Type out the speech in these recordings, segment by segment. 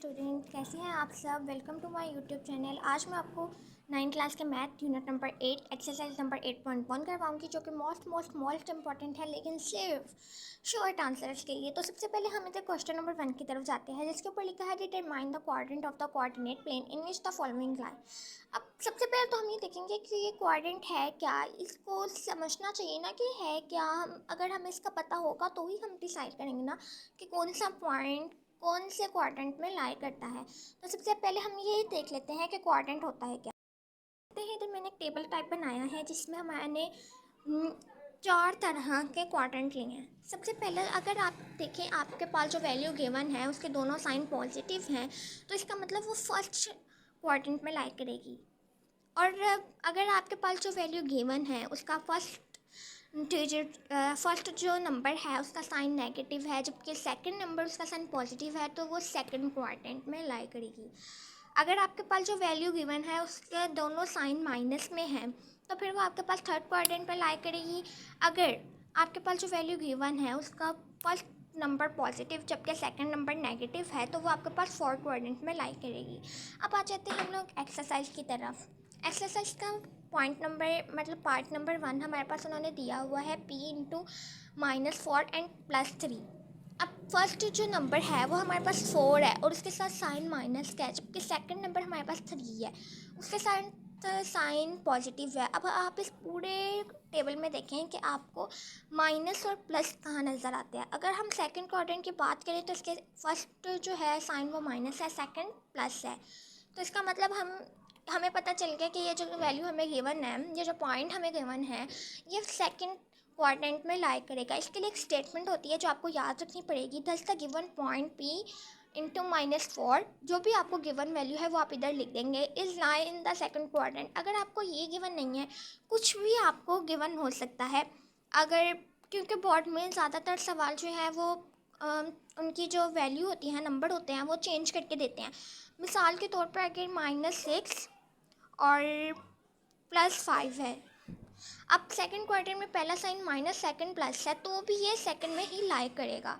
Student, कैसे हैं आप सब। Welcome to my YouTube channel. आज मैं आपको 9th क्लास के math unit number 8 exercise number 8.1 करवाऊंगी, जो कि मोस्ट इंपॉर्टेंट है, लेकिन सिर्फ शॉर्ट आंसर्स के लिए। तो सबसे पहले हम इधर क्वेश्चन नंबर 1 की तरफ जाते हैं, जिसके ऊपर लिखा है determine the quadrant of the coordinate plane in which the following lie. अब सबसे पहले तो हम ये देखेंगे कि ये क्वाड्रेंट है क्या, इसको समझना चाहिए ना कि है क्या। अगर हमें इसका पता होगा तो ही हम डिसाइड करेंगे ना कि कौन सा पॉइंट कौन से क्वाड्रेंट में लाई करता है। तो सबसे पहले हम ये देख लेते हैं कि क्वाड्रेंट होता है क्या। देखते हैं, इधर मैंने एक टेबल टाइप बनाया है जिसमें मैंने 4 तरह के क्वाड्रेंट लिए हैं। सबसे पहले अगर आप देखें, आपके पास जो वैल्यू गिवन है उसके दोनों साइन पॉजिटिव हैं, तो इसका मतलब वो फर्स्ट क्वाड्रेंट में लाई करेगी। और अगर आपके पास जो वैल्यू गिवन है उसका फर्स्ट जो नंबर है उसका साइन नेगेटिव है, जबकि सेकंड नंबर उसका साइन पॉजिटिव है, तो वो सेकंड क्वाड्रेंट में लाई करेगी। अगर आपके पास जो वैल्यू गिवन है उसके दोनों साइन माइनस में है, तो फिर वो आपके पास थर्ड क्वाड्रेंट में लाई करेगी। अगर आपके पास जो वैल्यू गिवन है उसका फर्स्ट नंबर पॉजिटिव जबकि सेकंड नंबर नेगेटिव है, तो वो आपके पास फोर्थ क्वाड्रेंट में लाई करेगी। अब आ जाते हैं हम लोग एक्सरसाइज की तरफ। एक्सरसाइज का पॉइंट नंबर मतलब पार्ट नंबर 1 हमारे पास उन्होंने दिया हुआ है p इंटू -4 एंड +3। अब फर्स्ट जो नंबर है वो हमारे पास 4 है और उसके साथ साइन माइनस का है, जबकि सेकंड नंबर हमारे पास 3 है, उसके साथ साइन पॉजिटिव है। अब आप इस पूरे टेबल में देखें कि आपको माइनस और प्लस कहाँ नज़र आते हैं। अगर हम सेकंड क्वाड्रेंट की बात करें तो इसके फर्स्ट जो है साइन वो माइनस है, सेकंड प्लस है। तो इसका मतलब हमें पता चल गया कि ये जो वैल्यू हमें गिवन है, ये जो पॉइंट हमें गिवन है, ये सेकंड क्वाड्रेंट में लाई करेगा। इसके लिए एक स्टेटमेंट होती है जो आपको याद रखनी पड़ेगी। दस the given point p into -4, जो भी आपको गिवन वैल्यू है वो आप इधर लिख देंगे, is lie in the second quadrant. अगर आपको ये गिवन नहीं है, कुछ भी आपको गिवन हो सकता है, अगर क्योंकि बोर्ड में ज़्यादातर सवाल जो है वो उनकी जो वैल्यू होती है, नंबर होते हैं, वो चेंज करके देते हैं। मिसाल के तौर पर अगर -6 और +5 है, अब सेकंड क्वाड्रेंट में पहला साइन माइनस सेकंड प्लस है, तो भी ये सेकंड में ही लाई करेगा।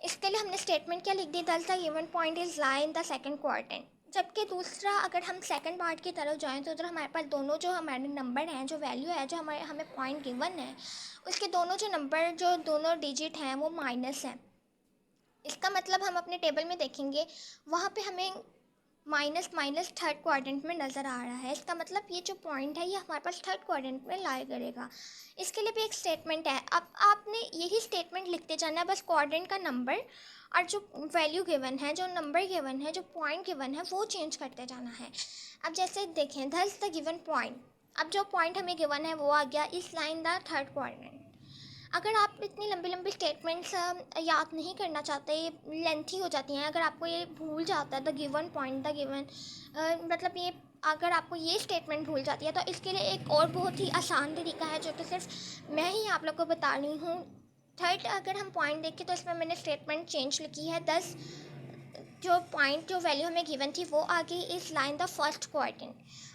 इसके लिए हमने स्टेटमेंट क्या लिख दी, दस the given point is lie in the second quadrant. जबकि दूसरा, अगर हम सेकंड पार्ट की तरफ जाएं तो उधर हमारे पास दोनों जो हमारे नंबर हैं, जो वैल्यू है, जो हमें पॉइंट गिवन है, उसके दोनों जो नंबर, जो दोनों डिजिट हैं वो माइनस हैं। इसका मतलब हम अपने टेबल में देखेंगे, वहाँ पे हमें माइनस माइनस थर्ड क्वाड्रेंट में नज़र आ रहा है। इसका मतलब ये जो पॉइंट है ये हमारे पास थर्ड क्वाड्रेंट में लाई करेगा। इसके लिए भी एक स्टेटमेंट है। अब आपने यही स्टेटमेंट लिखते जाना है, बस क्वाड्रेंट का नंबर और जो वैल्यू गिवन है, जो नंबर गिवन है, जो पॉइंट गिवन है, वो चेंज करते जाना है। अब जैसे देखें, दस द गिवन पॉइंट, अब जो पॉइंट हमें गिवन है वो आ गया इस लाइन द थर्ड क्वाड्रेंट। अगर आप इतनी लंबी लंबी स्टेटमेंट्स याद नहीं करना चाहते, ये लेंथी हो जाती हैं, अगर आपको ये भूल जाता है the given point, the given मतलब ये, अगर आपको ये स्टेटमेंट भूल जाती है, तो इसके लिए एक और बहुत ही आसान तरीका है, जो कि सिर्फ मैं ही आप लोग को बता रही हूँ। थर्ड, अगर हम पॉइंट देखें तो इसमें मैंने स्टेटमेंट चेंज लिखी है, 10 जो पॉइंट जो वैल्यू हमें गिवन थी वो आ गई इस लाइन द फर्स्ट क्वाड्रेंट।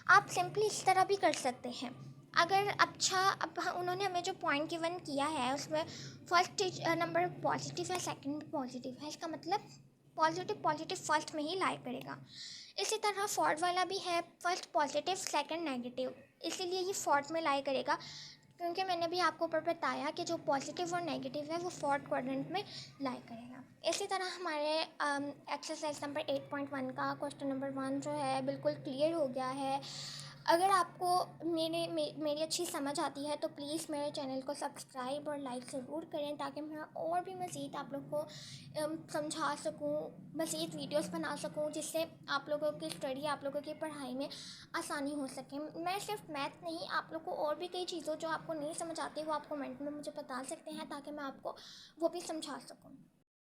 आप सिंपली इस तरह भी कर सकते हैं। अगर अच्छा, अब उन्होंने हमें जो पॉइंट गिवन किया है उसमें फर्स्ट नंबर पॉजिटिव है, सेकंड पॉजिटिव है, इसका मतलब पॉजिटिव फर्स्ट में ही लाई करेगा। इसी तरह फोर्थ वाला भी है, फर्स्ट पॉजिटिव सेकंड नेगेटिव, इसीलिए ये फोर्थ में लाई करेगा, क्योंकि मैंने भी आपको ऊपर बताया कि जो पॉजिटिव और नेगेटिव है वो फोर्थ क्वाड्रेंट में लाई करेगा। इसी तरह हमारे एक्सरसाइज नंबर 8.1 का क्वेश्चन नंबर 1 जो है बिल्कुल क्लियर हो गया है। अगर आपको मेरी अच्छी समझ आती है तो प्लीज़ मेरे चैनल को सब्सक्राइब और लाइक ज़रूर करें, ताकि मैं और भी मज़ीद आप लोग को समझा सकूं, मज़ीद वीडियोस बना सकूं, जिससे आप लोगों की स्टडी, आप लोगों की पढ़ाई में आसानी हो सके। मैं सिर्फ मैथ नहीं, आप लोग को और भी कई चीज़ों जो आपको नहीं समझ आती वो आप कमेंट में मुझे बता सकते हैं, ताकि मैं आपको वो भी समझा सकूँ।